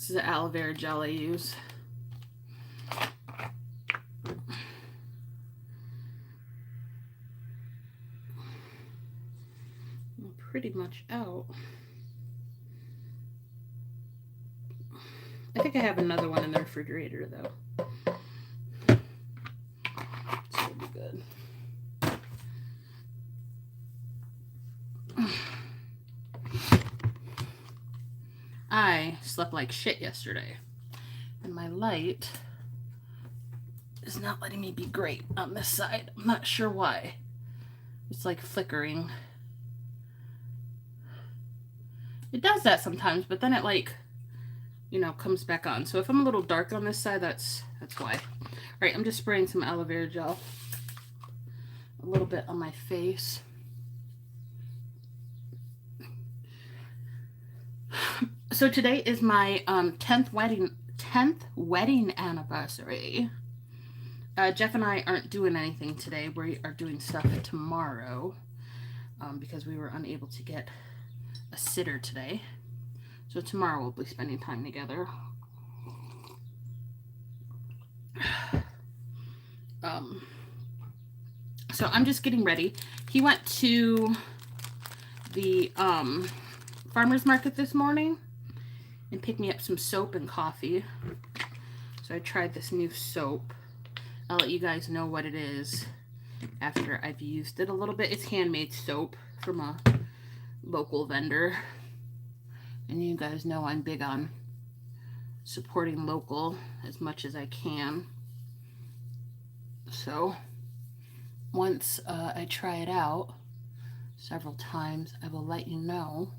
This is the aloe vera gel I use. I'm pretty much out. I think I have another one in the refrigerator though. This will be good. I slept like shit yesterday, and my light is not letting me be great on this side. I'm not sure why. It's like flickering. It does that sometimes, but then it like, you know, comes back on. So if I'm a little dark on this side, that's why. All right, I'm just spraying some aloe vera gel a little bit on my face. So today is my 10th wedding anniversary. Jeff and I aren't doing anything today. We are doing stuff tomorrow because we were unable to get a sitter today. So tomorrow we'll be spending time together. So I'm just getting ready. He went to the farmer's market this morning and picked me up some soap and coffee. So I tried this new soap. I'll let you guys know what it is after I've used it a little bit. It's handmade soap from a local vendor. And you guys know I'm big on supporting local as much as I can. So once I try it out several times, I will let you know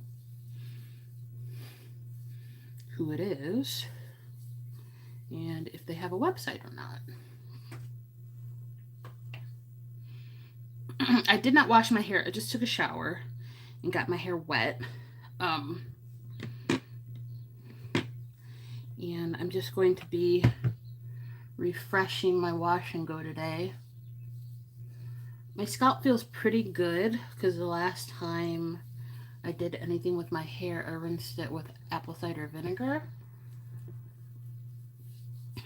who it is and if they have a website or not. I did not wash my hair. I just took a shower and got my hair wet. And I'm just going to be refreshing my wash and go today. My scalp feels pretty good because the last time I did anything with my hair, I rinsed it with apple cider vinegar.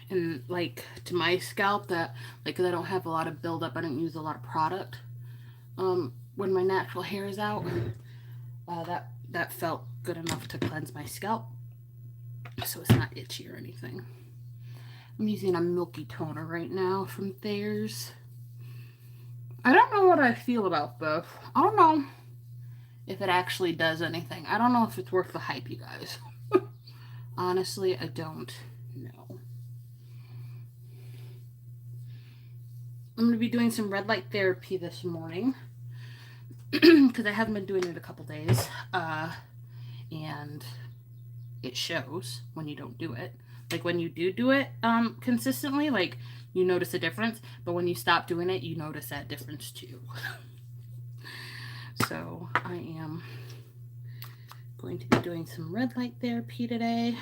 And like to my scalp, that like, because I don't have a lot of buildup, I don't use a lot of product. When my natural hair is out, that felt good enough to cleanse my scalp, so it's not itchy or anything. I'm using a milky toner right now from Thayer's. I don't know what I feel about this. I don't know if it actually does anything. I don't know if it's worth the hype, you guys. Honestly, I don't know. I'm going to be doing some red light therapy this morning because I haven't been doing it a couple days. And it shows when you don't do it. Like when you do it consistently, like you notice a difference. But when you stop doing it, you notice that difference too. So I am going to be doing some red light therapy today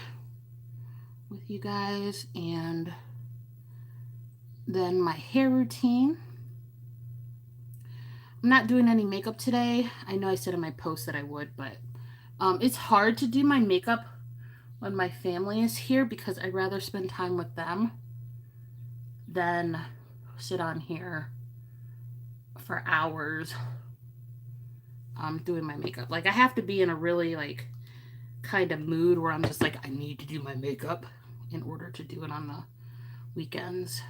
with you guys, and then my hair routine. I'm not doing any makeup today. I know I said in my post that I would, but it's hard to do my makeup when my family is here because I'd rather spend time with them than sit on here for hours doing my makeup. Like I have to be in a really like kind of mood where I'm just like, I need to do my makeup in order to do it on the weekends.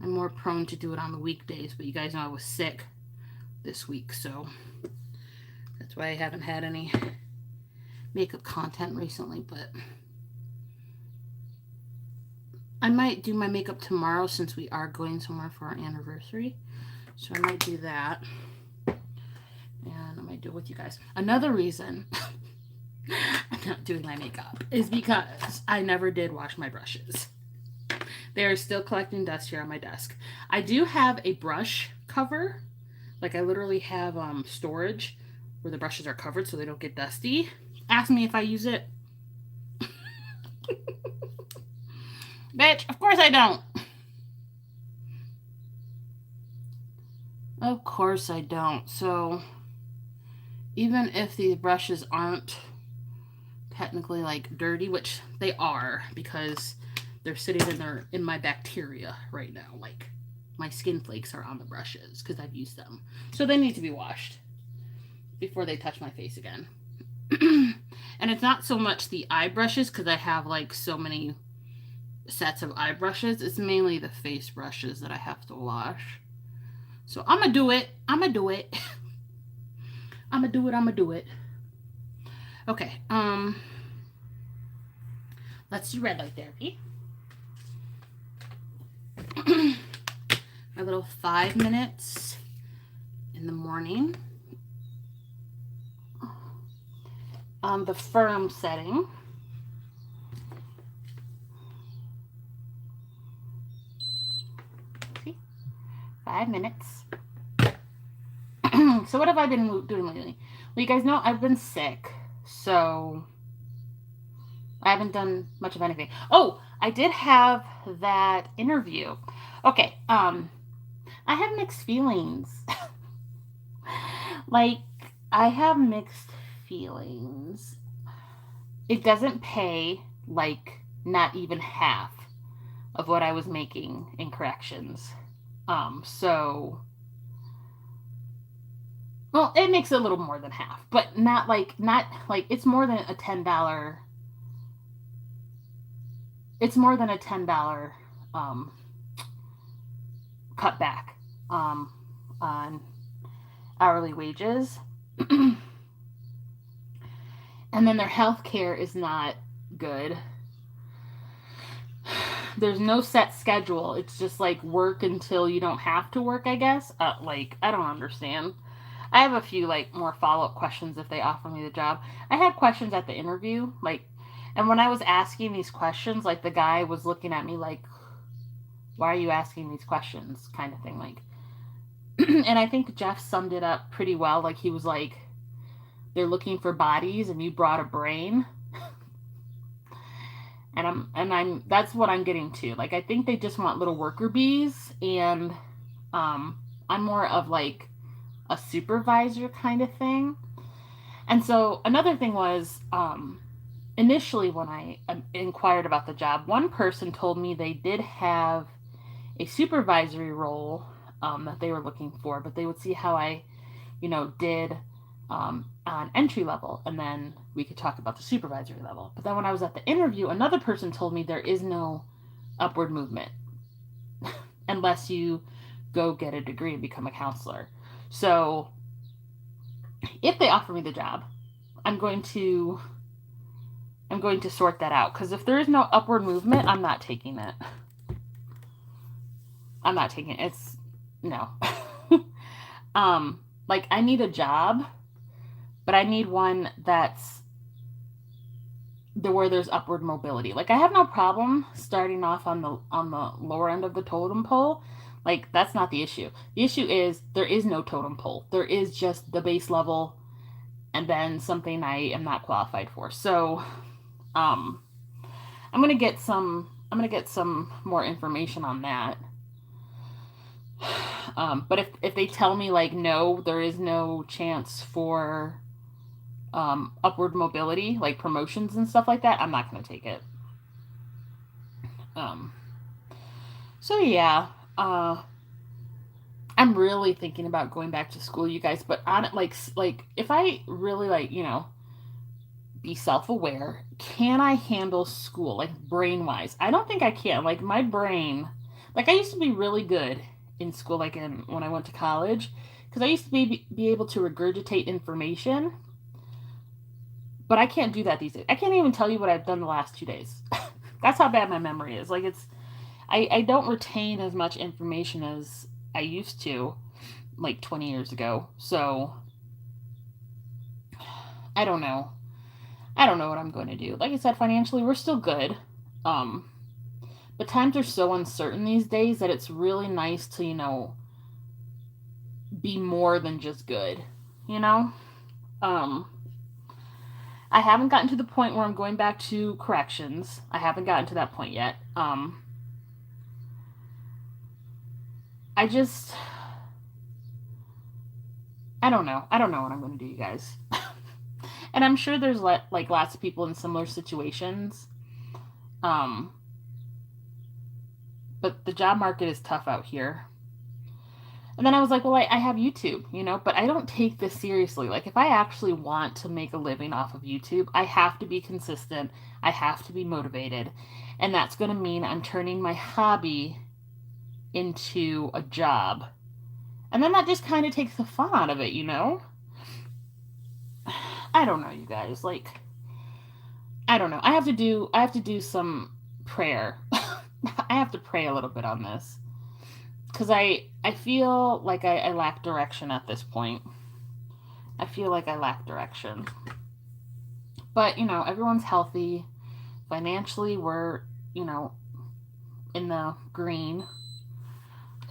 I'm more prone to do it on the weekdays, but you guys know I was sick this week, so that's why I haven't had any makeup content recently. But I might do my makeup tomorrow since we are going somewhere for our anniversary, so I might do that, and I might do it with you guys. Another reason I'm not doing my makeup is because I never did wash my brushes. They are still collecting dust here on my desk. I do have a brush cover. Like I literally have storage where the brushes are covered so they don't get dusty. Ask me if I use it. Bitch, of course I don't. Of course I don't. So even if these brushes aren't technically like dirty, which they are because they're sitting in my bacteria right now. Like my skin flakes are on the brushes because I've used them, so they need to be washed before they touch my face again. And it's not so much the eye brushes because I have like so many sets of eye brushes. It's mainly the face brushes that I have to wash. So I'm gonna do it. I'm gonna do it. I'm gonna do it. I'm gonna do it. Okay. Let's do red light therapy. My little 5 minutes in the morning. On the firm setting. See? 5 minutes. So what have I been doing lately? Well, you guys know I've been sick, so I haven't done much of anything. Oh, I did have that interview. Okay, I have mixed feelings. Like, I have mixed feelings. It doesn't pay, like, not even half of what I was making in corrections. So, well, it makes a little more than half, but not like, it's more than a $10. It's more than a $10 cutback on hourly wages. And then their health care is not good. There's no set schedule. It's just like work until you don't have to work, I guess. Like, I don't understand. I have a few like more follow-up questions if they offer me the job. I had questions at the interview, like, and when I was asking these questions, like the guy was looking at me like, why are you asking these questions, kind of thing, like. And I think Jeff summed it up pretty well. Like, he was like, they're looking for bodies and you brought a brain. And I'm that's what I'm getting to. Like, I think they just want little worker bees, and I'm more of like a supervisor kind of thing. And so another thing was, initially when I inquired about the job, one person told me they did have a supervisory role that they were looking for, but they would see how I, did on entry level, and then we could talk about the supervisory level. But then when I was at the interview, another person told me there is no upward movement unless you go get a degree and become a counselor. So if they offer me the job, I'm going to sort that out, because if there is no upward movement, I'm not taking it. I'm not taking it. It's no. Like, I need a job, but I need one that's where there's upward mobility. Like, I have no problem starting off on the lower end of the totem pole. Like, that's not the issue. The issue is there is no totem pole. There is just the base level and then something I am not qualified for. So, I'm gonna get some more information on that. But if they tell me like, no, there is no chance for upward mobility, like promotions and stuff like that, I'm not gonna take it. So yeah, I'm really thinking about going back to school, you guys. But on like if I really be self-aware, can I handle school, like, brain wise? I don't think I can. Like, my brain, like, I used to be really good in school, like when I went to college, because I used to be able to regurgitate information, but I can't do that these days. I can't even tell you what I've done the last 2 days. That's how bad my memory is. Like, I don't retain as much information as I used to, like 20 years ago. So I don't know. I don't know what I'm going to do. Like I said, financially, we're still good. But times are so uncertain these days that it's really nice to, be more than just good, I haven't gotten to the point where I'm going back to corrections. I haven't gotten to that point yet. I don't know. I don't know what I'm going to do, you guys. And I'm sure there's like lots of people in similar situations. Um, but the job market is tough out here. And then I was like, well, I have YouTube, you know, but I don't take this seriously. Like, if I actually want to make a living off of YouTube, I have to be consistent. I have to be motivated. And that's going to mean I'm turning my hobby into a job. And then that just kind of takes the fun out of it, you know? I don't know, you guys. Like, I don't know. I have to do some prayer. I have to pray a little bit on this. Because I feel like I lack direction at this point. I feel like I lack direction. But, you know, everyone's healthy. Financially, we're, you know, in the green.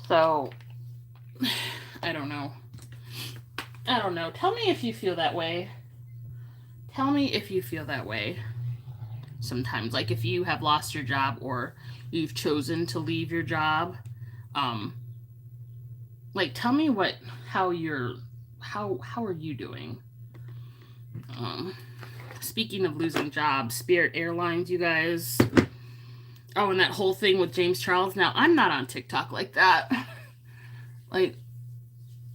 So, I don't know. I don't know. Tell me if you feel that way. Tell me if you feel that way sometimes. Like, if you have lost your job or you've chosen to leave your job. Like, tell me how are you doing? Speaking of losing jobs, Spirit Airlines, you guys. Oh, and that whole thing with James Charles. Now, I'm not on TikTok like that. Like,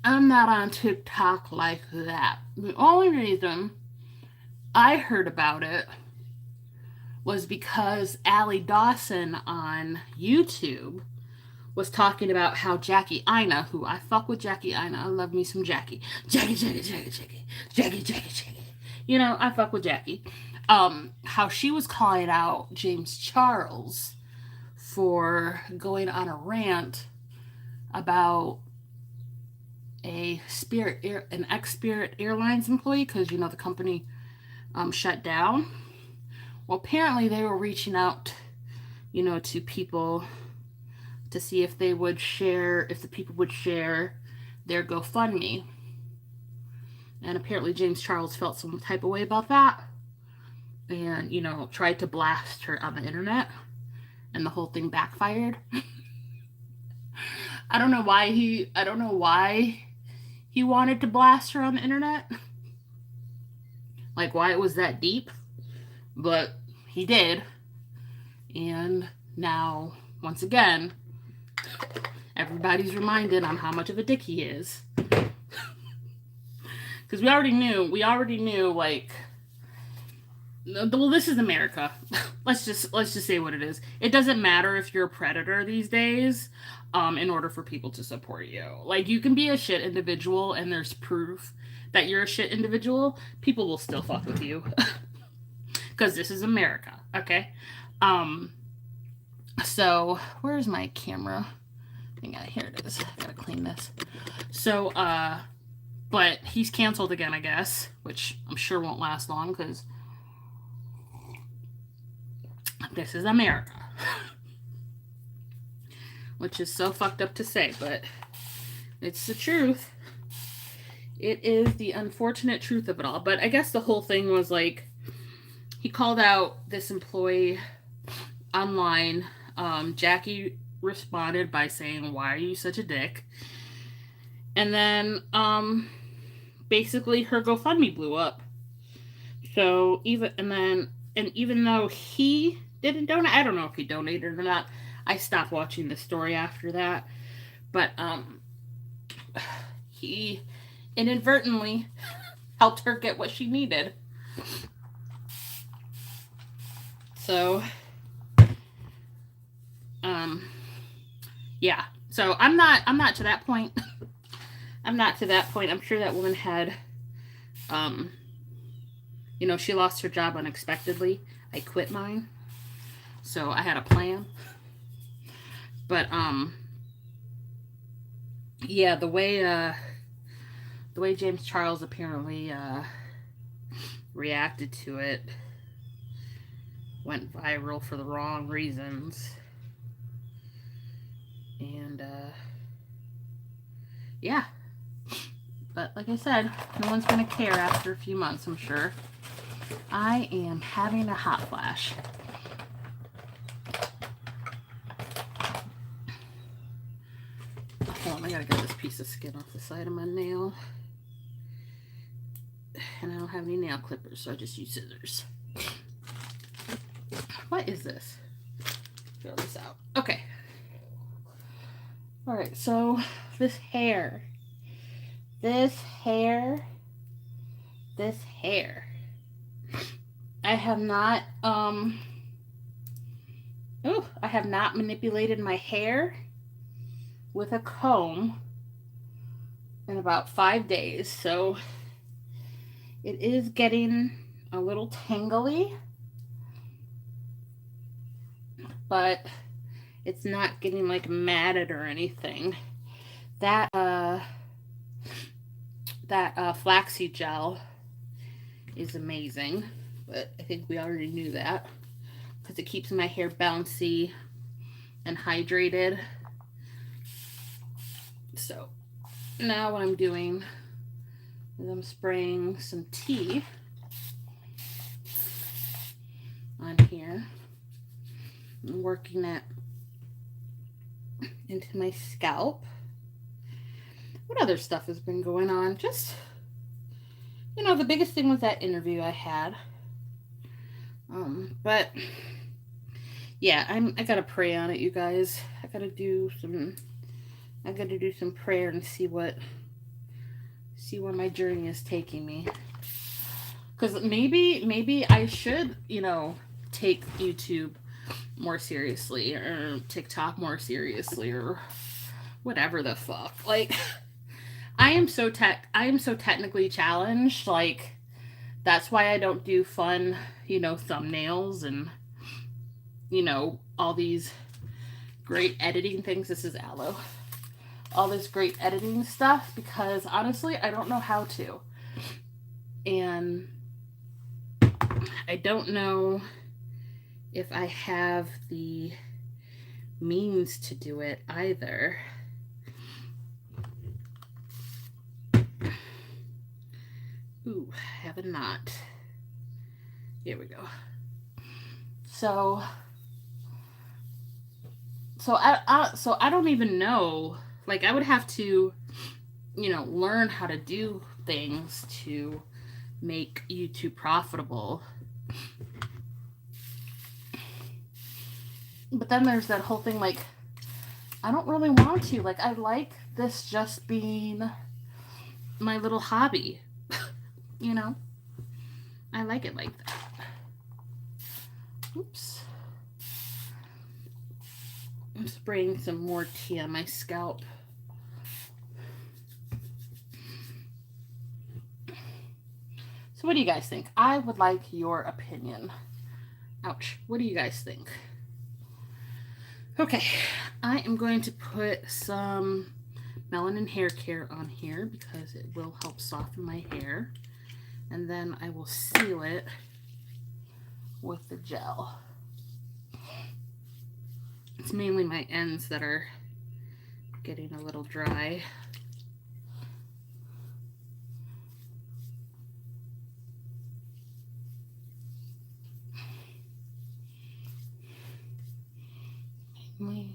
I'm not on TikTok like that. The only reason I heard about it was because Allie Dawson on YouTube was talking about how Jackie Ina, who I fuck with Jackie Ina, I love me some Jackie. Jackie. You know, I fuck with Jackie. How she was calling out James Charles for going on a rant about an ex-Spirit Airlines employee, because, you know, the company shut down. Well, apparently they were reaching out, you know, to people to see if the people would share their GoFundMe. And apparently James Charles felt some type of way about that. And, you know, tried to blast her on the internet. And the whole thing backfired. I don't know why he wanted to blast her on the internet. Like, why it was that deep. But he did. And now, once again, everybody's reminded on how much of a dick he is. Because we already knew, like, well, this is America. let's just say what it is. It doesn't matter if you're a predator these days, in order for people to support you. Like, you can be a shit individual and there's proof that you're a shit individual, people will still fuck with you. Because this is America, okay? So, where's my camera? Here it is. I gotta clean this. So, but he's canceled again, I guess, which I'm sure won't last long, because this is America. Which is so fucked up to say, but it's the truth. It is the unfortunate truth of it all. But I guess the whole thing was, like, he called out this employee online. Jackie responded by saying, "Why are you such a dick?" And then basically her GoFundMe blew up. So even though he didn't donate, I don't know if he donated or not. I stopped watching the story after that. But he inadvertently helped her get what she needed. So yeah. So I'm not to that point. I'm not to that point. I'm sure that woman had you know, she lost her job unexpectedly. I quit mine. So I had a plan. But yeah, the way James Charles apparently reacted to it went viral for the wrong reasons. And yeah. But like I said, no one's gonna care after a few months, I'm sure. I am having a hot flash. Hold on, I gotta get this piece of skin off the side of my nail. And I don't have any nail clippers, so I just use scissors. What is this? Throw this out. Okay. All right, so this hair. I have not, I have not manipulated my hair with a comb in about 5 days, so it is getting a little tangly, but it's not getting like matted or anything. That flaxseed gel is amazing, but I think we already knew that because it keeps my hair bouncy and hydrated. So now what I'm doing is I'm spraying some tea on here and working it into my scalp. What other stuff has been going on? Just, the biggest thing was that interview I had. But yeah, I gotta pray on it, you guys. I gotta do some prayer and see where my journey is taking me. Because maybe I should, take YouTube more seriously, or TikTok more seriously, or whatever the fuck. Like, I am so technically challenged. Like, that's why I don't do fun, thumbnails and, all these great editing things. This is aloe. All this great editing stuff, because honestly, I don't know how to. And I don't know if I have the means to do it either. Ooh, have a knot. Here we go. So I don't even know. Like, I would have to, learn how to do things to make YouTube profitable. But then there's that whole thing, like, I don't really want to. Like, I like this just being my little hobby. I like it like that. Oops. I'm spraying some more tea on my scalp. So what do you guys think? I would like your opinion. Ouch. What do you guys think? Okay, I am going to put some Melanin Hair Care on here because it will help soften my hair. And then I will seal it with the gel. It's mainly my ends that are getting a little dry. Mainly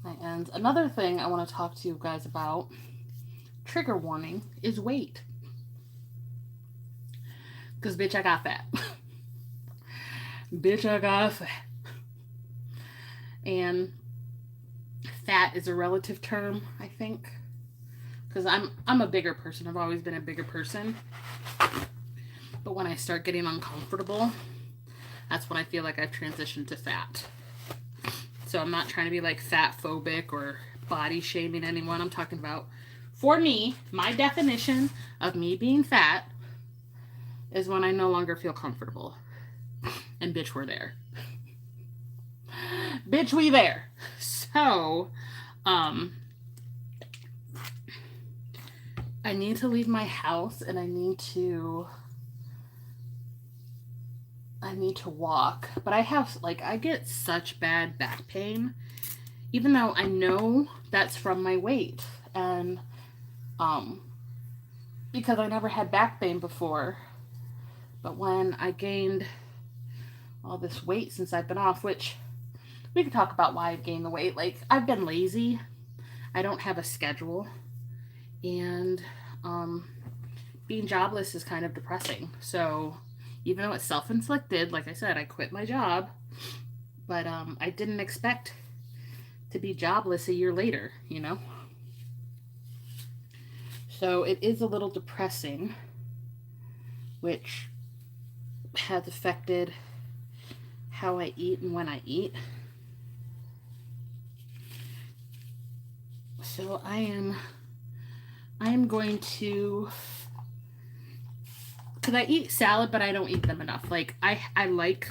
my ends. Another thing I want to talk to you guys about, trigger warning, is weight. Because, bitch, I got fat. Bitch, I got fat. And fat is a relative term, I think. Because I'm a bigger person. I've always been a bigger person. But when I start getting uncomfortable, that's when I feel like I've transitioned to fat. So I'm not trying to be like fat phobic or body shaming anyone. I'm talking about, for me, my definition of me being fat is when I no longer feel comfortable. And bitch, we're there. Bitch, we there. So, I need to leave my house and I need to walk. But I get such bad back pain, even though I know that's from my weight. And, because I never had back pain before. But when I gained all this weight since I've been off, which we can talk about why I've gained the weight. Like, I've been lazy. I don't have a schedule. And being jobless is kind of depressing. So even though it's self-inflicted, like I said, I quit my job, but I didn't expect to be jobless a year later, you know? So it is a little depressing, which has affected how I eat and when I eat. So I am going to, because I eat salad, but I don't eat them enough. Like I like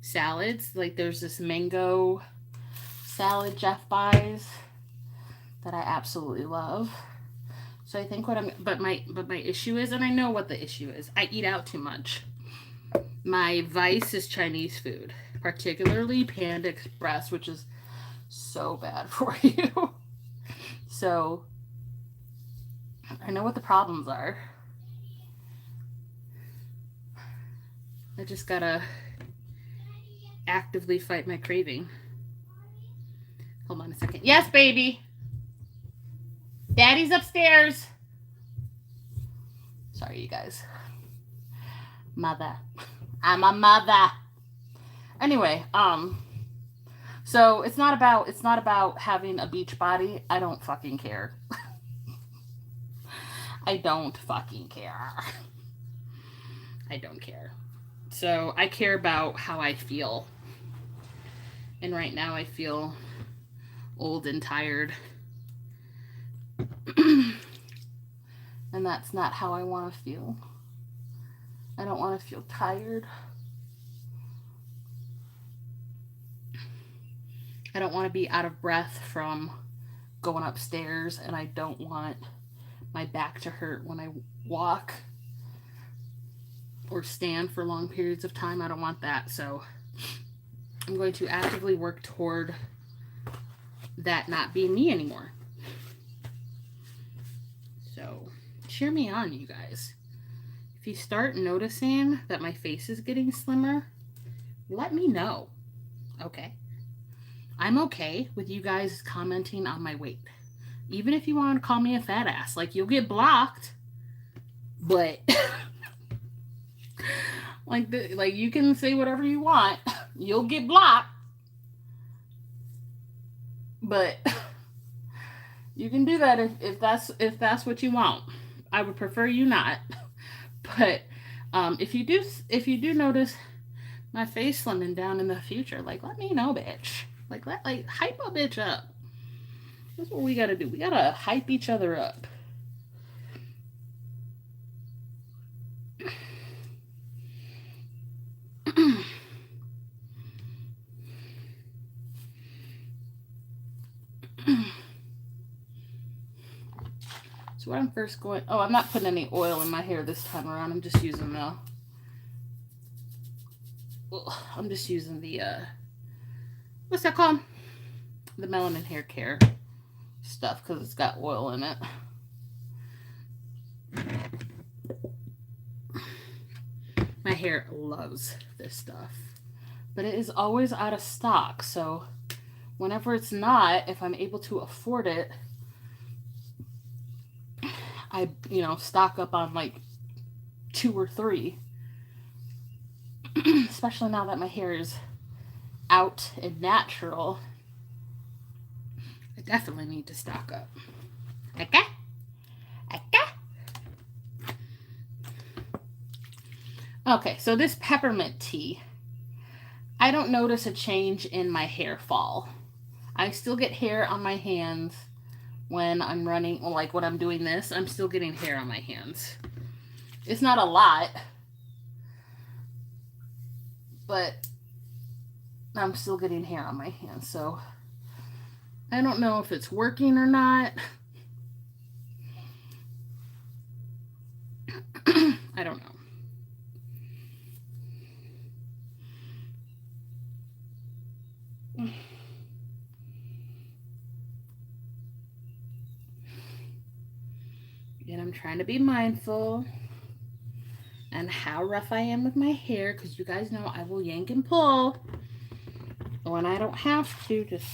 salads. Like there's this mango salad Jeff buys that I absolutely love. So I think but my issue is, and I know what the issue is, I eat out too much. My vice is Chinese food, particularly Panda Express, which is so bad for you. So I know what the problems are. I just gotta actively fight my craving. Hold on a second. Yes, baby. Daddy's upstairs. Sorry, you guys. Mother. I'm a mother. Anyway, so it's not about having a beach body. I don't fucking care. I don't fucking care. I don't care. So I care about how I feel. And right now I feel old and tired. And that's not how I want to feel. I don't want to feel tired. I don't want to be out of breath from going upstairs, and I don't want my back to hurt when I walk or stand for long periods of time. I don't want that. So I'm going to actively work toward that not being me anymore. So cheer me on, you guys. If you start noticing that my face is getting slimmer, let me know. Okay? I'm okay with you guys commenting on my weight. Even if you want to call me a fat ass. Like, you'll get blocked, but like you can say whatever you want. You'll get blocked. But you can do that if that's what you want. I would prefer you not. But if you do notice my face slimming down in the future, like, let me know, bitch. Like hype a bitch up. That's what we gotta do. We gotta hype each other up. So what I'm first going, I'm not putting any oil in my hair this time around. I'm just using the what's that called? The Melanin Hair Care stuff, because it's got oil in it. My hair loves this stuff, but it is always out of stock. So whenever it's not, if I'm able to afford it, I stock up on like 2 or 3. Especially now that my hair is out and natural, I definitely need to stock up. Okay? Okay, so this peppermint tea, I don't notice a change in my hair fall. I still get hair on my hands when I'm running, like when I'm doing this, I'm still getting hair on my hands. It's not a lot, but I'm still getting hair on my hands. So I don't know if it's working or not. I don't know. And I'm trying to be mindful and how rough I am with my hair, because you guys know I will yank and pull when I don't have to. Just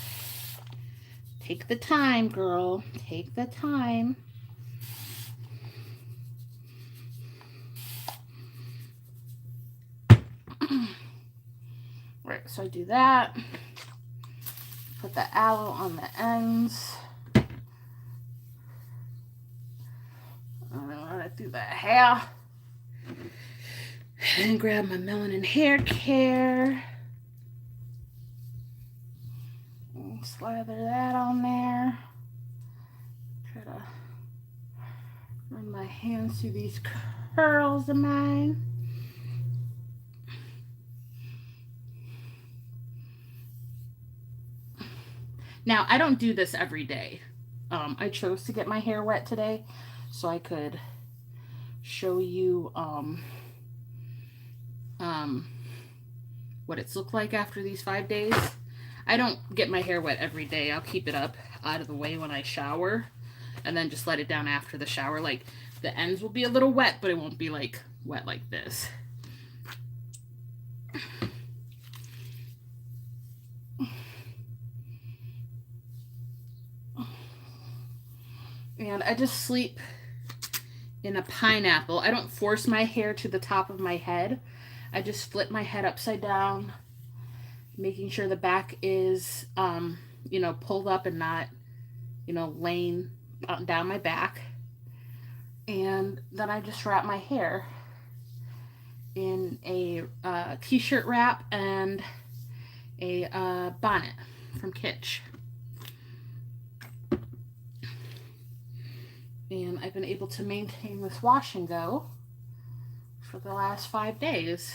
take the time, girl. Take the time. Right, so I do that. Put the aloe on the ends. And then run it through the hair. And grab my melanin hair care. And slather that on there. Try to run my hands through these curls of mine. Now, I don't do this every day. I chose to get my hair wet today so I could show you what it's looked like after these 5 days. I don't get my hair wet every day. I'll keep it up out of the way when I shower and then just let it down after the shower. Like, the ends will be a little wet, but it won't be like wet like this. And I just sleep in a pineapple. I don't force my hair to the top of my head. I just flip my head upside down, making sure the back is, you know, pulled up and not, you know, laying down my back. And then I just wrap my hair in a t-shirt wrap and a bonnet from Kitsch. And I've been able to maintain this wash and go for the last 5 days.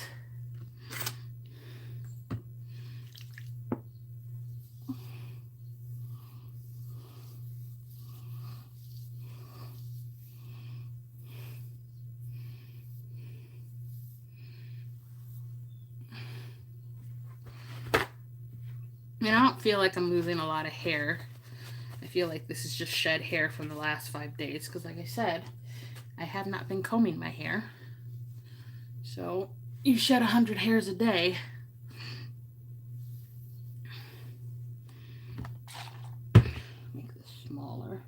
And I don't feel like I'm losing a lot of hair. I feel like this is just shed hair from the last 5 days because, like I said, I have not been combing my hair. So you shed 100 hairs a day. Make this smaller.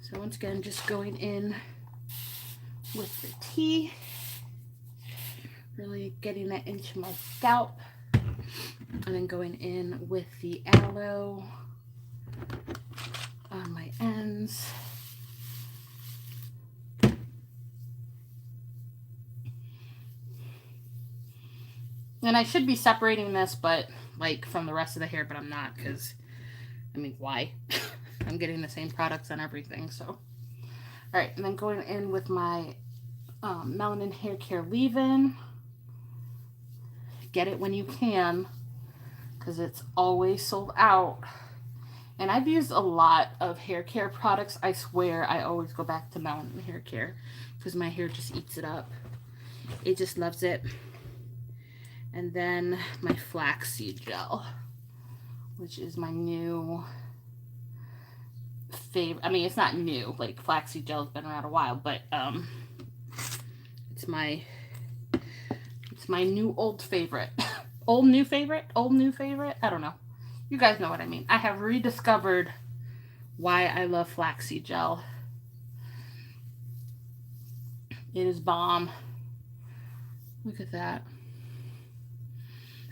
So once again, just going in with the tea, really getting that into my scalp, and then going in with the aloe on my ends. And I should be separating this, but like from the rest of the hair, but I'm not because, I mean, why? I'm getting the same products and everything, so. All right, and then going in with my Melanin Hair Care leave-in. Get it when you can, because it's always sold out. And I've used a lot of hair care products. I swear I always go back to Melanin Hair Care because my hair just eats it up. It just loves it. And then my flaxseed gel, which is my new favorite. I mean, it's not new. Like, flaxseed gel has been around a while, but it's my new old favorite. Old new favorite? Old new favorite? I don't know. You guys know what I mean. I have rediscovered why I love flaxseed gel. It is bomb. Look at that.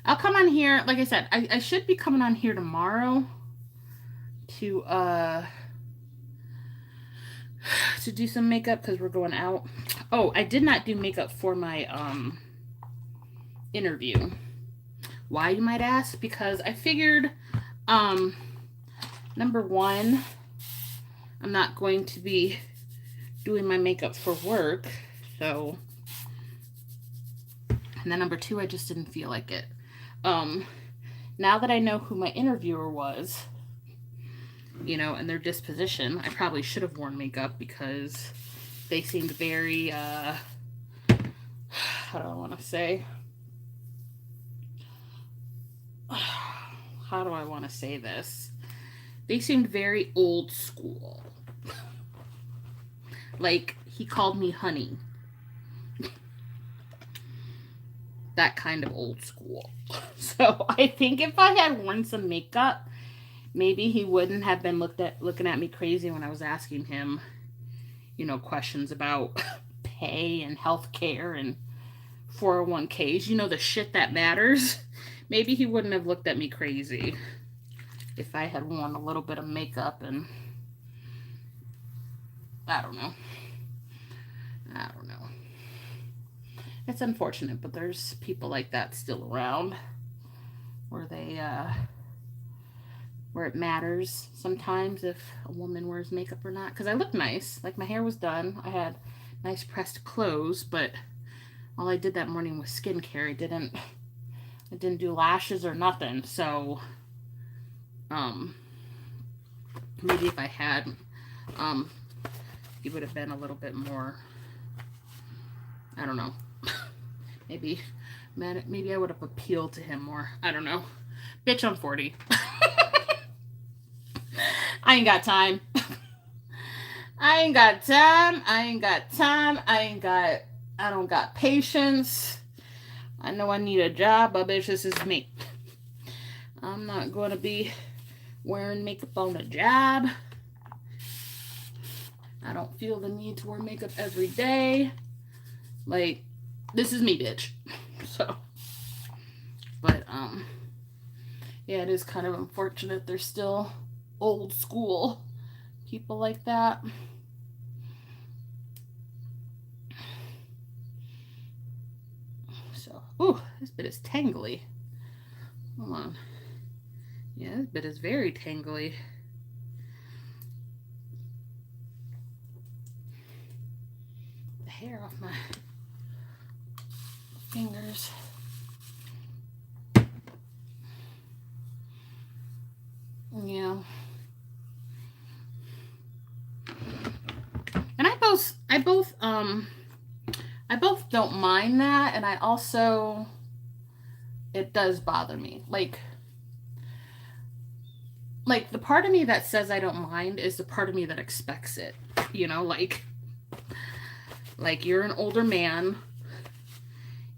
I'll come on here, like I said, I should be coming on here tomorrow to do some makeup because we're going out. Oh, I did not do makeup for my interview. Why, you might ask? Because I figured, number one, I'm not going to be doing my makeup for work, so, and then number two, I just didn't feel like it. Now that I know who my interviewer was, you know, and their disposition, I probably should have worn makeup because they seemed very, how do I want to say? How do I want to say this? They seemed very old school. Like, he called me honey. That kind of old school. So, So I think if I had worn some makeup, maybe he wouldn't have been looking at me crazy when I was asking him, questions about pay and health care and 401ks, the shit that matters. Maybe he wouldn't have looked at me crazy if I had worn a little bit of makeup, and I don't know. It's unfortunate, but there's people like that still around where where it matters sometimes if a woman wears makeup or not. Because I look nice. Like, my hair was done. I had nice pressed clothes, but all I did that morning was skincare. I didn't do lashes or nothing. So, maybe if I had, he would have been a little bit more, I don't know. Maybe I would have appealed to him more. I don't know. Bitch, I'm 40. I ain't got time. I don't got patience. I know I need a job, but bitch, this is me. I'm not going to be wearing makeup on a job. I don't feel the need to wear makeup every day. Like, this is me, bitch. So, but, yeah, it is kind of unfortunate there's still old school people like that. So, ooh, this bit is tangly. Hold on. Yeah, this bit is very tangly. The hair off my fingers. Yeah. And I both don't mind that, and I also, it does bother me. Like the part of me that says I don't mind is the part of me that expects it. Like you're an older man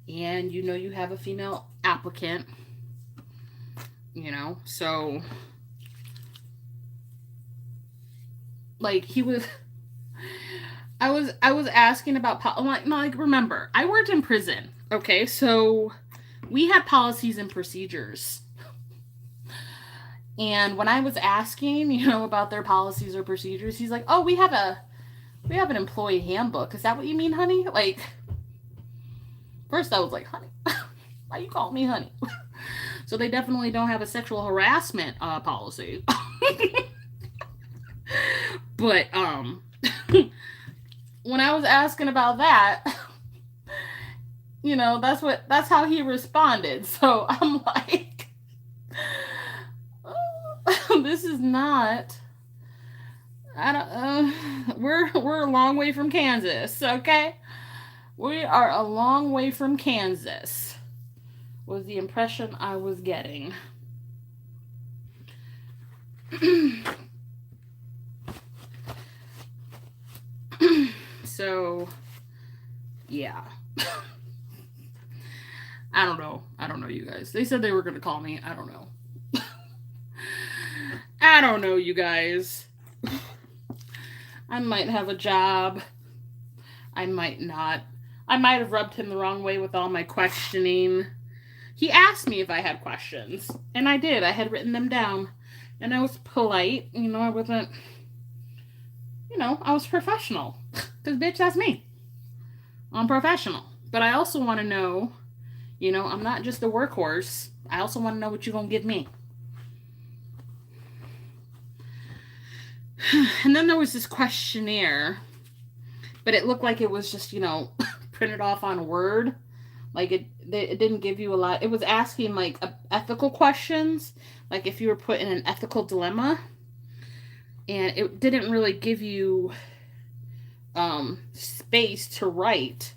and you have a female applicant, so like I was asking about remember, I worked in prison, okay? So we had policies and procedures. And when I was asking, about their policies or procedures, he's like, "Oh, we have an employee handbook. Is that what you mean, honey?" Like, first I was like, "Honey, why you call me honey?" So they definitely don't have a sexual harassment policy. But when I was asking about that, that's how he responded. So I'm like, this is not. I don't. We're a long way from Kansas, okay? We are a long way from Kansas. Was the impression I was getting. So, yeah. I don't know, you guys. They said they were going to call me. I don't know. I don't know, you guys. I might have a job. I might not. I might have rubbed him the wrong way with all my questioning. He asked me if I had questions, and I did. I had written them down, and I was polite. I wasn't, I was professional. Because, bitch, that's me. I'm professional. But I also want to know, I'm not just a workhorse. I also want to know what you're going to give me. And then there was this questionnaire, but it looked like it was just, printed off on Word. Like, it didn't give you a lot. It was asking, like, ethical questions, like if you were put in an ethical dilemma. And it didn't really give you space to write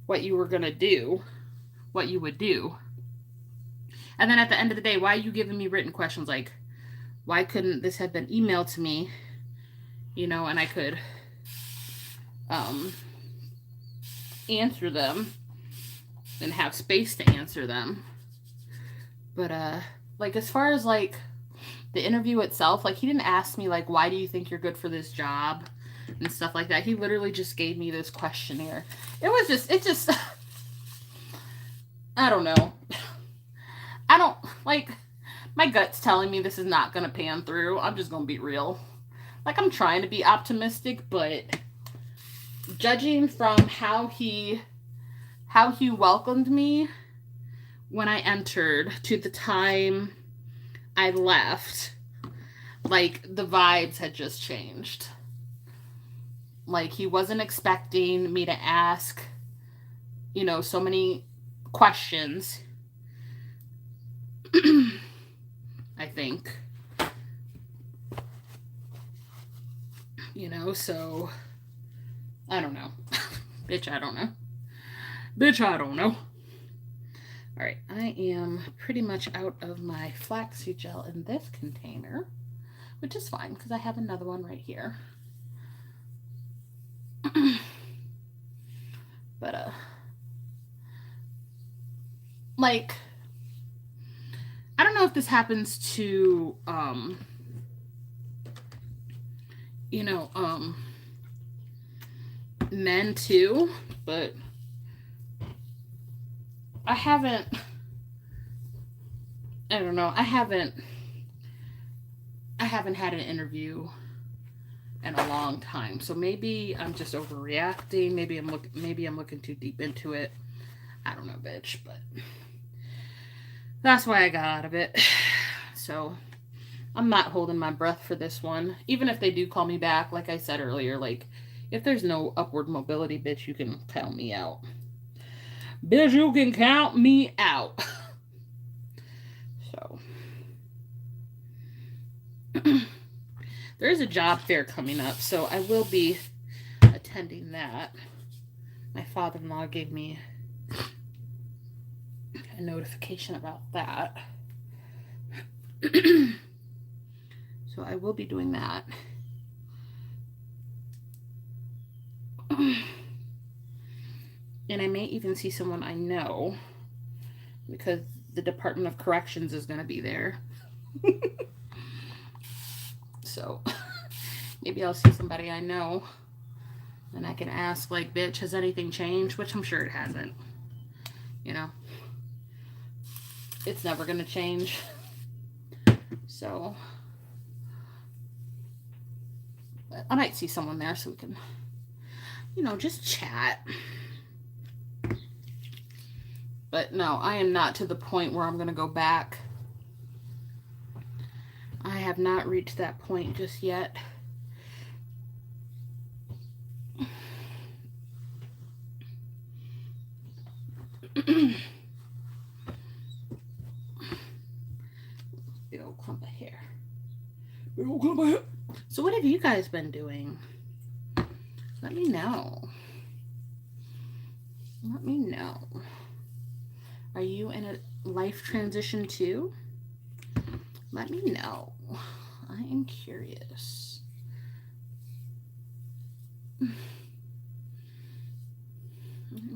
what you were going to do, what you would do. And then at the end of the day, why are you giving me written questions? Like, why couldn't this have been emailed to me, and I could answer them and have space to answer them. But like as far as like the interview itself, like he didn't ask me like why do you think you're good for this job and stuff like that. He literally just gave me this questionnaire. It just I don't know. I don't like my gut's telling me this is not gonna pan through. I'm just gonna be real. Like I'm trying to be optimistic, but judging from how he welcomed me when I entered to the time I left, like the vibes had just changed. Like he wasn't expecting me to ask, you know, so many questions. I think, you know, so I don't know. Bitch, I don't know. Bitch, I don't know. All right, I am pretty much out of my flaxseed gel in this container, which is fine because I have another one right here. But like I don't know if this happens to you know, men too, but I haven't I don't know. I haven't had an interview in a long time. So maybe I'm just overreacting. Maybe I'm looking too deep into it. I don't know, bitch, but that's why I got out of it. So I'm not holding my breath for this one. Even if they do call me back, like I said earlier, like if there's no upward mobility, bitch, you can count me out. Bitch, you can count me out. So there is a job fair coming up, so I will be attending that. My father-in-law gave me a notification about that. So I will be doing that. And I may even see someone I know because the Department of Corrections is going to be there. So maybe I'll see somebody I know and I can ask, like, bitch, has anything changed? Which I'm sure it hasn't. You know, it's never going to change. So I might see someone there so we can, you know, just chat. But no, I am not to the point where I'm going to go back. I have not reached that point just yet. Big old clump of hair. Big old clump of hair. So what have you guys been doing? Let me know. Let me know. Are you in a life transition too? Let me know. I am curious. I'm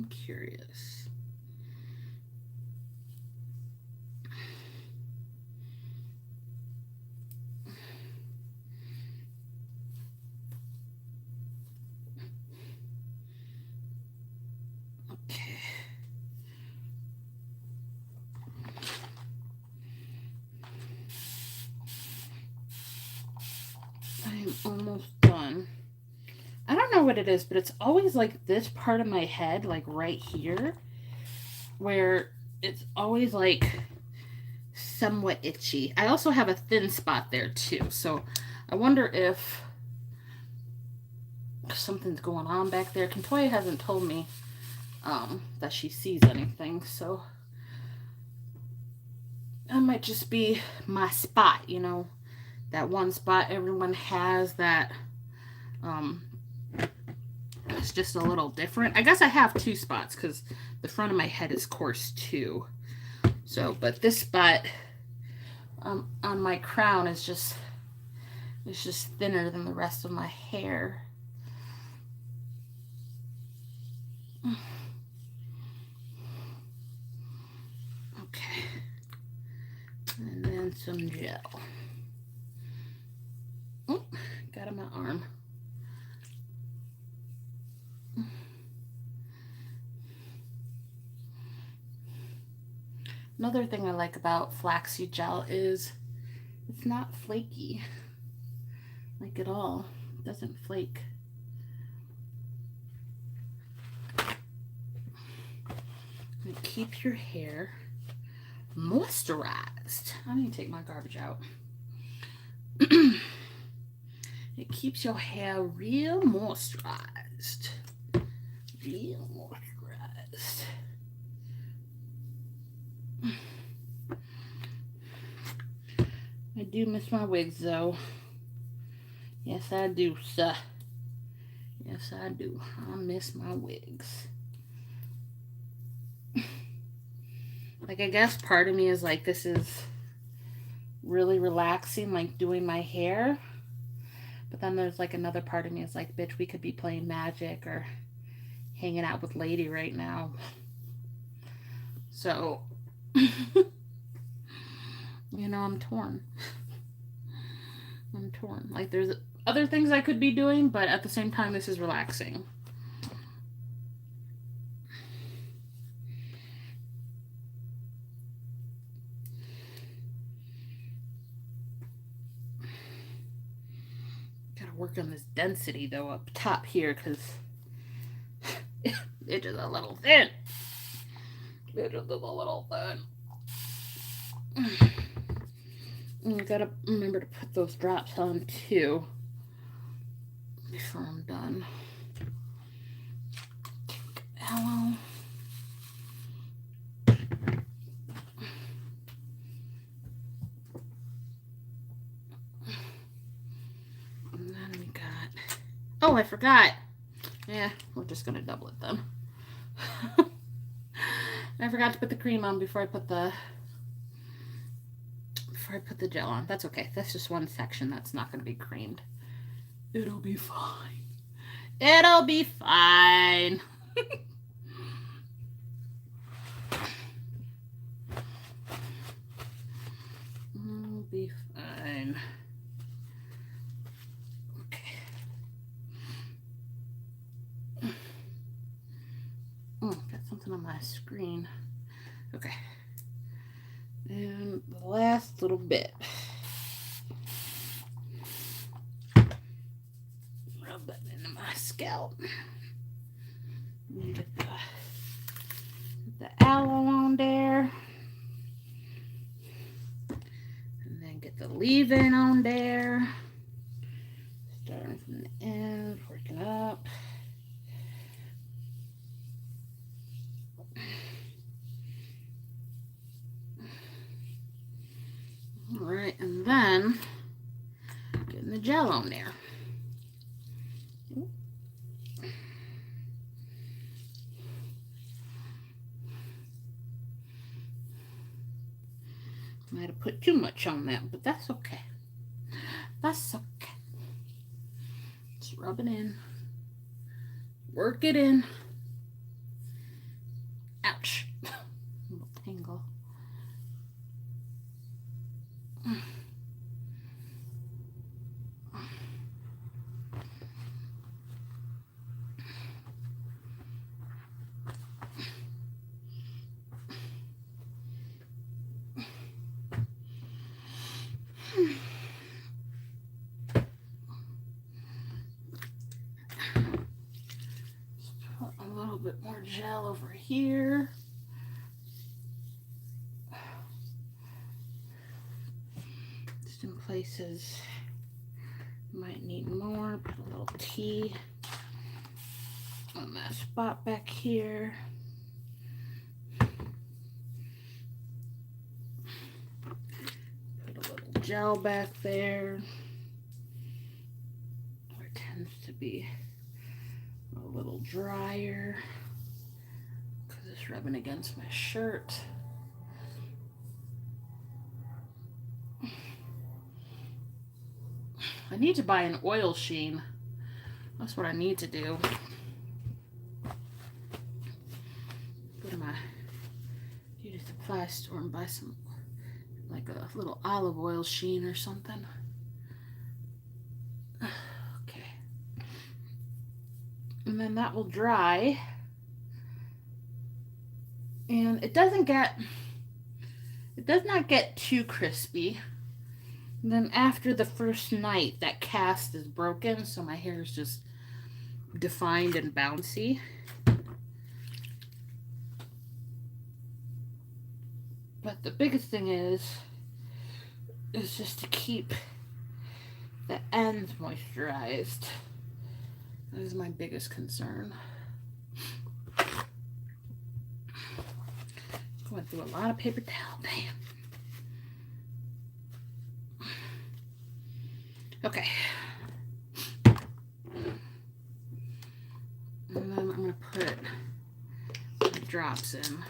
curious. Okay. I'm almost done. I don't know what it is, but it's always like this part of my head, like right here, where it's always like somewhat itchy. I also have a thin spot there too, so I wonder if something's going on back there. Kentoya hasn't told me that she sees anything, so that might just be my spot, you know, that one spot everyone has that it's just a little different. I guess I have two spots because the front of my head is coarse too. So, but this spot on my crown is just it's just thinner than the rest of my hair. Okay. and some gel. Oh, got on my arm. Another thing I like about flaxseed gel is it's not flaky, like at all. It doesn't flake. It keeps your hair moisturized. I need to take my garbage out. It keeps your hair real moisturized. Real moisturized. I do miss my wigs though. Yes, I do, sir. Yes, I do. I miss my wigs. Like, I guess part of me is like, this is really relaxing, like doing my hair. But then there's like another part of me is like, bitch, we could be playing Magic or hanging out with Lady right now. So, you know, I'm torn. I'm torn. Like, there's other things I could be doing, but at the same time, this is relaxing. Gotta work on this density, though, up top here, because it's just a little thin. It's just a little thin. And I gotta remember to put those drops on, too, before I'm done. Aloe. And then we got... Oh, I forgot. Yeah, we're just gonna double it then. I forgot to put the cream on before I put the gel on. That's okay. That's just one section that's not gonna be creamed. It'll be fine. It'll be fine. It'll be fine. Okay. Got something on my screen. Okay. And the last little bit. Rub that into my scalp. Get the aloe on there. And then get the leave-in on there. Starting from the end, working up. All right, and then getting the gel on there. Might have put too much on that, but that's okay. That's okay. Just rub it in. Work it in. Ouch. Little tingle. A little bit more gel over here. Just in places you might need more. Put a little tea on that spot back here. Put a little gel back there where it tends to be a little drier because it's rubbing against my shirt. I need to buy an oil sheen. That's what I need to do. Go to my beauty supply store and buy some like a little olive oil sheen or something. Okay. And then that will dry. And it does not get too crispy. And then after the first night, that cast is broken, so my hair is just defined and bouncy. But the biggest thing is just to keep the ends moisturized. That is my biggest concern. Going through a lot of paper towel, damn. Okay. And then I'm going to put the drops in.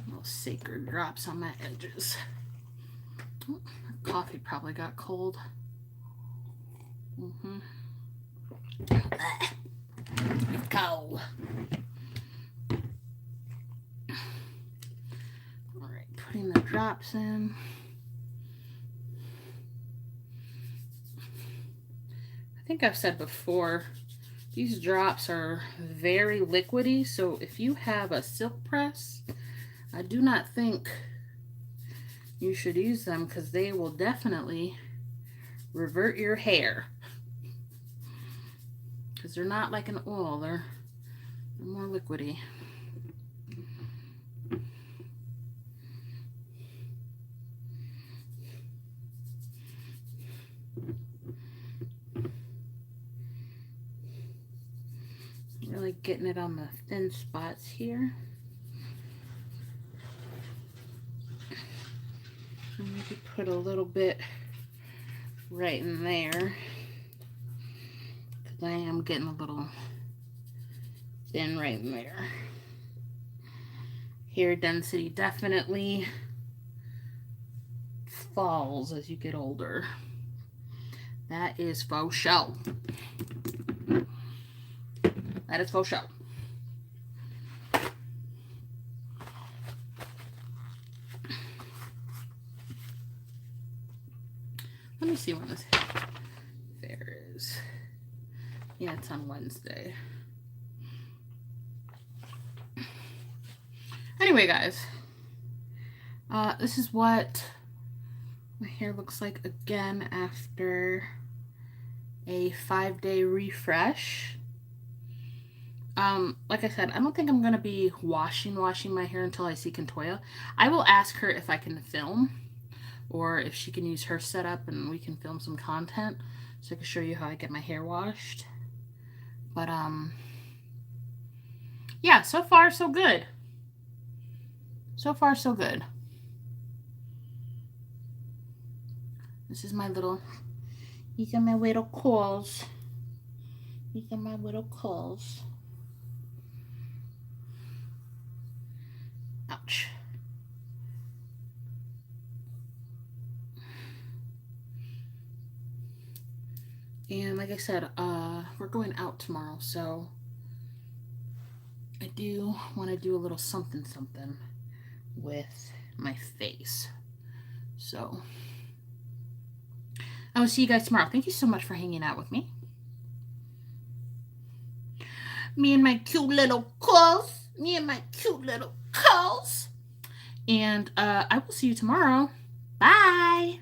Little sacred drops on my edges. Oh, coffee probably got cold. It's cold. Alright, putting the drops in. I think I've said before, these drops are very liquidy, so if you have a silk press, I do not think you should use them because they will definitely revert your hair. Because they're not like an oil, they're more liquidy. Really getting it on the thin spots here. And maybe put a little bit right in there. Because I am getting a little thin right in there. Hair density definitely falls as you get older. That is faux show. That is faux show. Let me see when this fair is. Yeah, it's on Wednesday. Anyway, guys, this is what my hair looks like again after a 5-day refresh. Like I said, I don't think I'm going to be washing my hair until I see Contoya. I will ask her if I can film or if she can use her setup and we can film some content so I can show you how I get my hair washed. But, yeah, so far so good. So far so good. This is my little, these are my little curls. These are my little curls. Ouch. And like I said, we're going out tomorrow, so I do want to do a little something with my face. So I will see you guys tomorrow. Thank you so much for hanging out with me. Me and my cute little curls. Me and my cute little curls. And I will see you tomorrow. Bye.